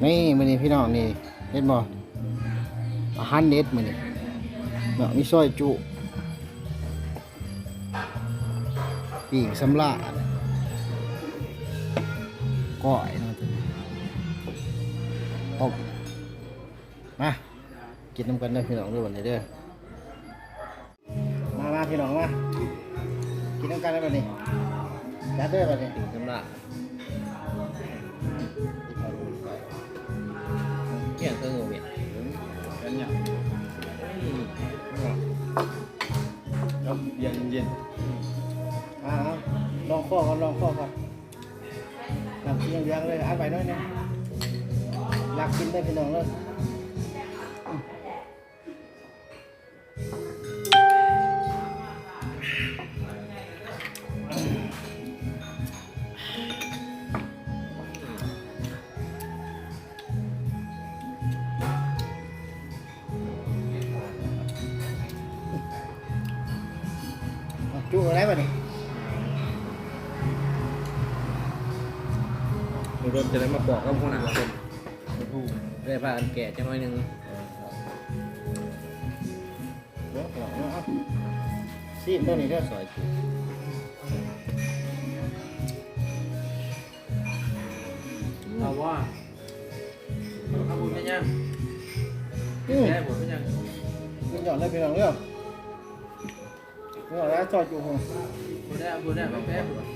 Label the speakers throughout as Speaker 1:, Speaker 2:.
Speaker 1: นี่มื้อนี้พี่น้องนี่เห็นบ่อาหารเด็ดมื้อนี้เนาะมีซอยจุปีกสำลาดก้อยเนาะต้มมากินน้ำกันเด้อพี่น้องเด้อวันนี้เด้อมาพี่น้องมากินน้ำกันได้บัดนี้จัดเด้อบัดนี้ปีกสำลาดเกี่ยงเครื่องเวียนกันเนี่ยแล้วเย็นลองข้อก่อนน้ำเสียงเลยอ่านไปหน่อยนึงหลักกินได้พี่น้องเลยจุอะไรบ้างนี่รถจะได้มาบอกกับหัวหน้าคนได้พาอันแก่จะน้อยนึงซีมตัวนี้เด้อซอยเอาว่าเอาบุญเป็นยังแก่บุญเป็นยังมันหย่อนได้เพียงเรื่องนี่แล้วจอดอยู่หัวบุญได้แบบแก่บุญ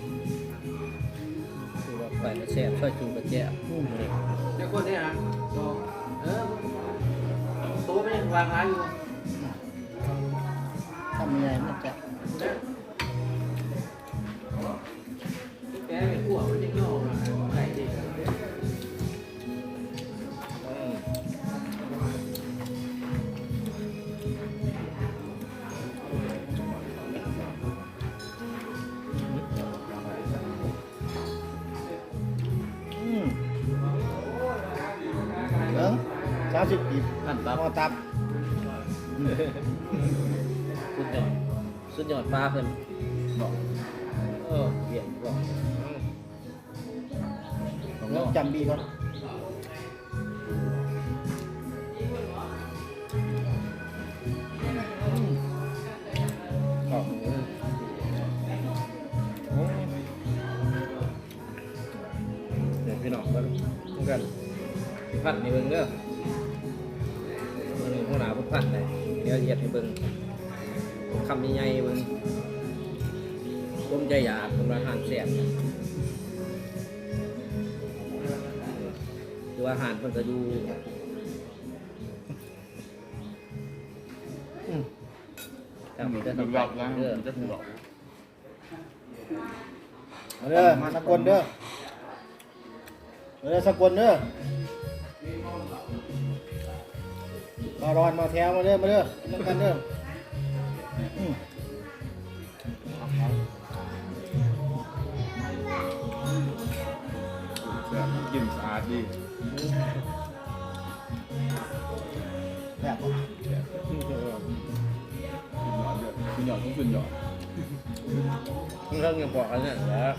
Speaker 1: ไปแล้วแซ่บช่วยจูบแจ๊บเดี๋ยวคนนี้ฮะโต๊ะไม่ยังวางร้านอยู่ทำยังไงมันจะแกไปขั่วมันจะย่อมาใส่ดิ30 ปีนั่นปลาหม้อตับสุดยอดปลาเพิ่นบอกเบี่ยงบอกต้องจำบีก่อนเดี๋ยวพี่น้องกันพัดในเบิ่งเด้อหัวหน้าพุ่งพันเลยเดี๋ยวเหยียดให้เบิ่งคำใหญ่ๆเบิ่งต้มใจหยาบต้มอาหารแซ่บคืออาหารมันก็อยู่ทำได้ทำแบบนั้นเด้อเด้อมาสกลเด้อสกลเด้อมาร้อนมาแถวมาเด้อน้ำกันเด้อ
Speaker 2: กินสะอาดดี
Speaker 1: แบบ
Speaker 2: คุณหยอดต้องคุณหยอด
Speaker 1: เรื่องยังบอกกันเนี่ยแล้ว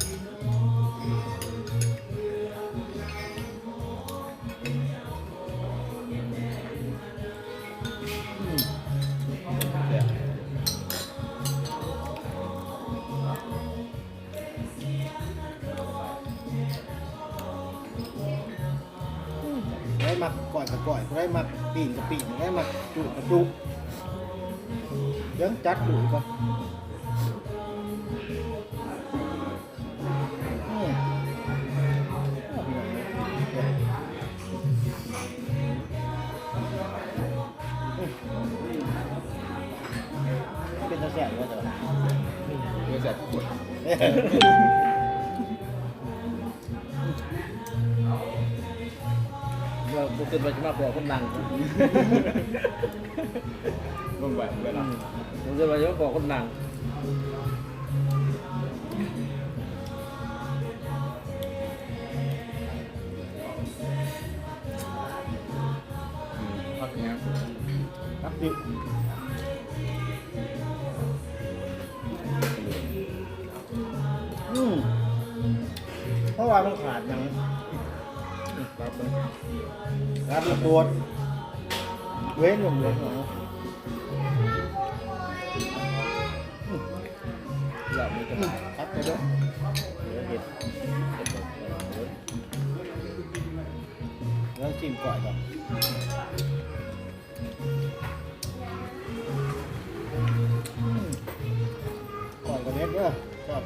Speaker 1: ได้มักก่อยกับก่อยได้มักปีนกับปีนได้มักจุกับจุยังจัดอยู่ก่อนเป็นตาแสบว่าจะ
Speaker 2: เป็นแสบปวด
Speaker 1: บุกขึ้นไปจะมาบอกคนดัง
Speaker 2: ลงไปเวลา
Speaker 1: บุกขึ้นไปจะมาบอกคนดัง
Speaker 2: พักเนี้ย
Speaker 1: พักดิเพราะว่ามันขาดอย่าง
Speaker 2: ครับ
Speaker 1: รับระบวดเว้นลงเลยอย่ามีกระต่ายทักไปด้วยเห็ดแล้วจิ้มก่อยก่อนก่อยกับเม็ดด้วยชอบ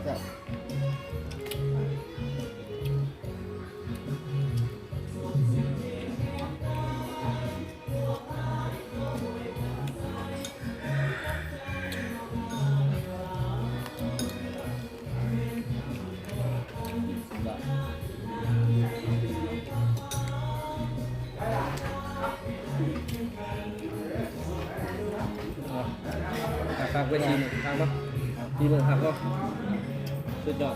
Speaker 3: หักไปทีนึงหักเนาะทีนึงหักเนาะสุดยอด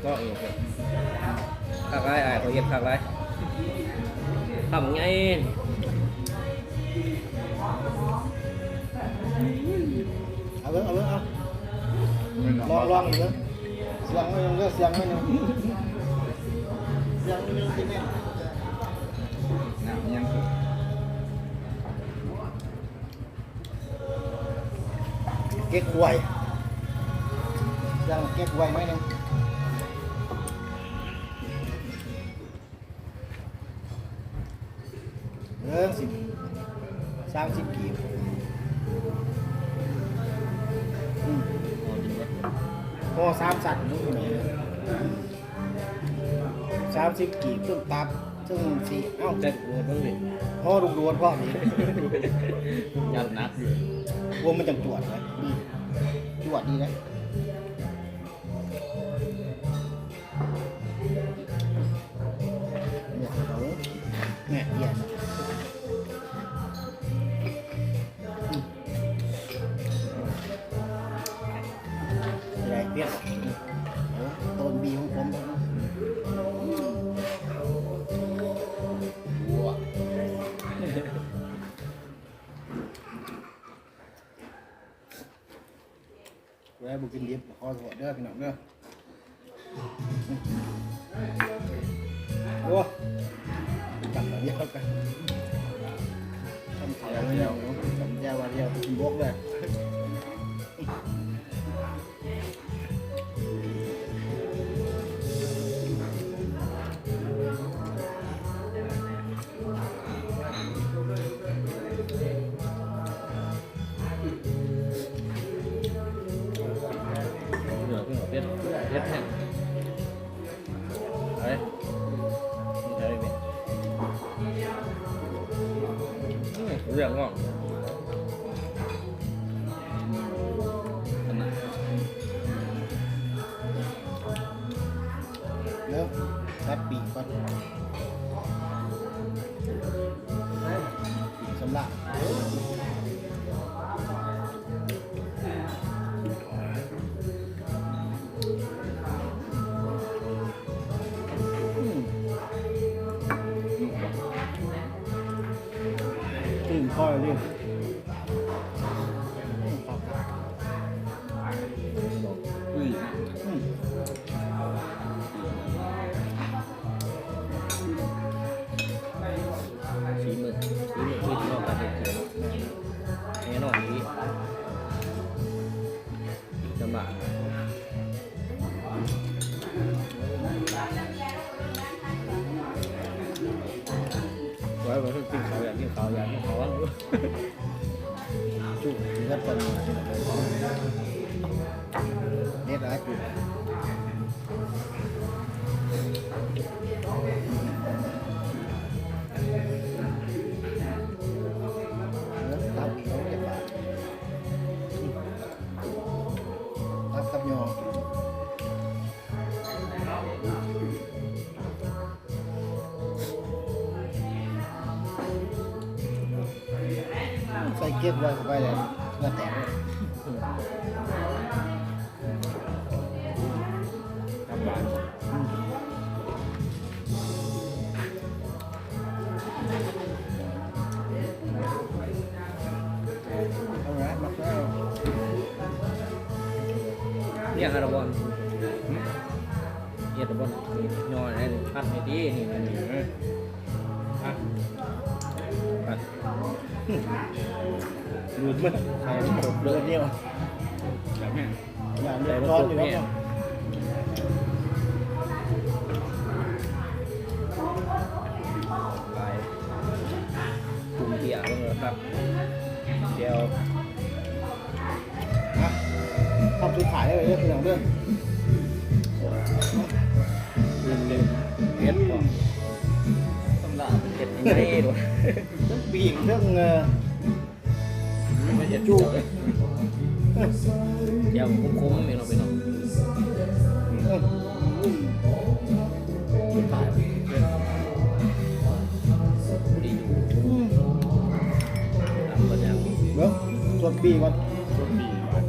Speaker 3: ก็เองหักไรเขาเย็บหักไรทำไง
Speaker 1: เอาเลยเอาลองอีกเลยเสียงไม่ยังเลือกเสียงไม่ยังกินแน่
Speaker 2: ยัง
Speaker 1: เก๊กไวยังเก๊กไวไหมเนี่ย30 กีบพอ3 สัตว์นู้นไหน30 กีบซึ่งตับซึ่งสีเอ้า
Speaker 3: เจ็ดเลยบ้างดิ
Speaker 1: พ่อดุดวนพ่อนี้
Speaker 2: ยันนักอยู่
Speaker 1: วงมันจังจวดเลยดีจวดดีนะเนี่ยเขาเนี่ยเหี้ยอะไรเปี้ยต้นบีของผมวัวแวะบุกินดิบขอโทษเด้อพี่น้องเด้อโอ้จับเดียวกันทำแถวเดียวทำแถวเดียวกินบกเลย
Speaker 3: เย็ดแห้งเฮ้ยนี่ใช่ไหมเรื่องง่วง
Speaker 1: แล้วตัดปีกก่อนปีกสำลักค่อยดิ
Speaker 2: อุ้ย
Speaker 3: สีมือที่นอกกันเด็กแน่นอนนี้จังหวะไว้วันที่กินเขาอยากกินเขาว่า
Speaker 1: จุ่มเลือดก่อนเน็ตอะไรจุ่มตับเขาเก็บปากตับกับยอใส่เก็บไว้เข้าไปเลยเพื่อแตก
Speaker 2: ทำบ้าน
Speaker 1: เอาละมักแล้ว
Speaker 3: เนี่ยฮาร์บอนเย็ดบอนย่ออะไรนี่ ดไม่ดีนี่มันมีผัดรูดมันใส่มันกบ
Speaker 1: เดื
Speaker 3: เล
Speaker 1: อย ดเดียว
Speaker 2: แบบนี้
Speaker 1: อย่างเดือดร้อนอยู่แล้วเนี่ย
Speaker 3: ไปปรุงเกี่ยวเลยครับเดี๋ยว
Speaker 1: นะทำสุดขายได้เลยเนี่ยคืออย่างเรื่อง
Speaker 3: เฮ็ดก่อนสำหรับเฮ็ดยังไงด้วย
Speaker 1: เรื่องปีกเรื่อง
Speaker 2: ไม่เห็น
Speaker 1: จู
Speaker 2: จุก
Speaker 3: เดี๋ยวคุ้มๆมีเราไปเนาะ
Speaker 2: จุดตาย
Speaker 3: ดีอยู่ทำกันยัง
Speaker 1: เดี๋ยวส่วนปีก่อน
Speaker 2: จุดดีว่ะ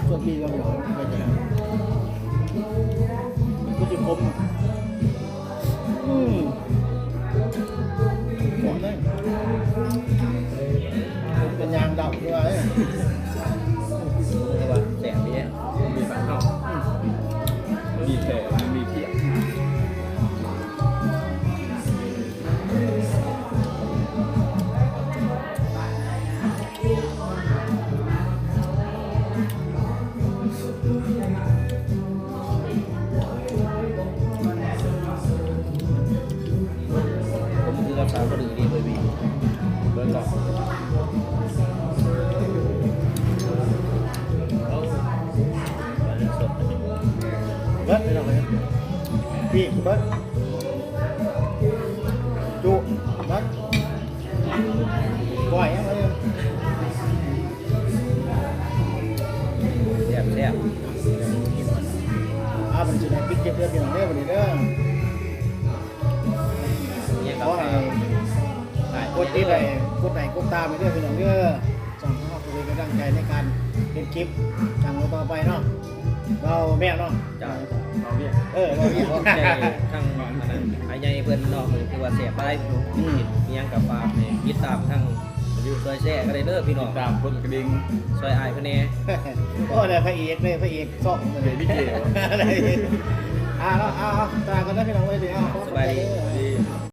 Speaker 1: ส่วนปีก่อนเดี๋ยวไปเจอก็จะคมผมได้เป็นยางดำด้วย
Speaker 3: เรียกว่าแสบดีอ่ะ
Speaker 2: มีแบบเข้ามีแต่มีเพียง
Speaker 3: ผมคือรักษาคนอื่นดีเลยพี่
Speaker 2: เดินต่อ
Speaker 3: สด
Speaker 1: เบิร์ดไม่ต้องเลยพี่เบิร์ดจุเบิร์ดปล่อยยังไง
Speaker 3: แซ่บแซ่บ
Speaker 1: มันจะได้ปิดเก็บเดือนเดือนได้วันนี้เด้อ
Speaker 3: เนี่ย
Speaker 1: เพ
Speaker 3: ก็
Speaker 1: ราะ
Speaker 3: ให้
Speaker 1: ไอ้กดที่ใดกดไหนกดตามไปเรื่อยๆเด้อส่งเข้าไปเป็นกำลังใจในการเป็นคลิปทางต่อไปเนาะเราแม่เนาะ
Speaker 3: จ้า
Speaker 2: เราเรียก
Speaker 1: เราเรียก
Speaker 3: โอเคทั้งอันนั้นไอ้ใหญ่เพิ่นเนาะคือว่าแซ่บได้มียังกับฝากเนี่ยติดตามทั้งซอยแซ่ก็ได้เด้อพี่น้อง
Speaker 2: ตามคนกระดิ่ง
Speaker 3: ซอยอายเพิ่นแน่
Speaker 1: โอ้ได้พระเอกเลยพระเอกซ่องเลย
Speaker 2: เบบี้เกล
Speaker 1: ตาก็ได้พี่น้องไว้ดี
Speaker 3: สบายดี
Speaker 2: ดี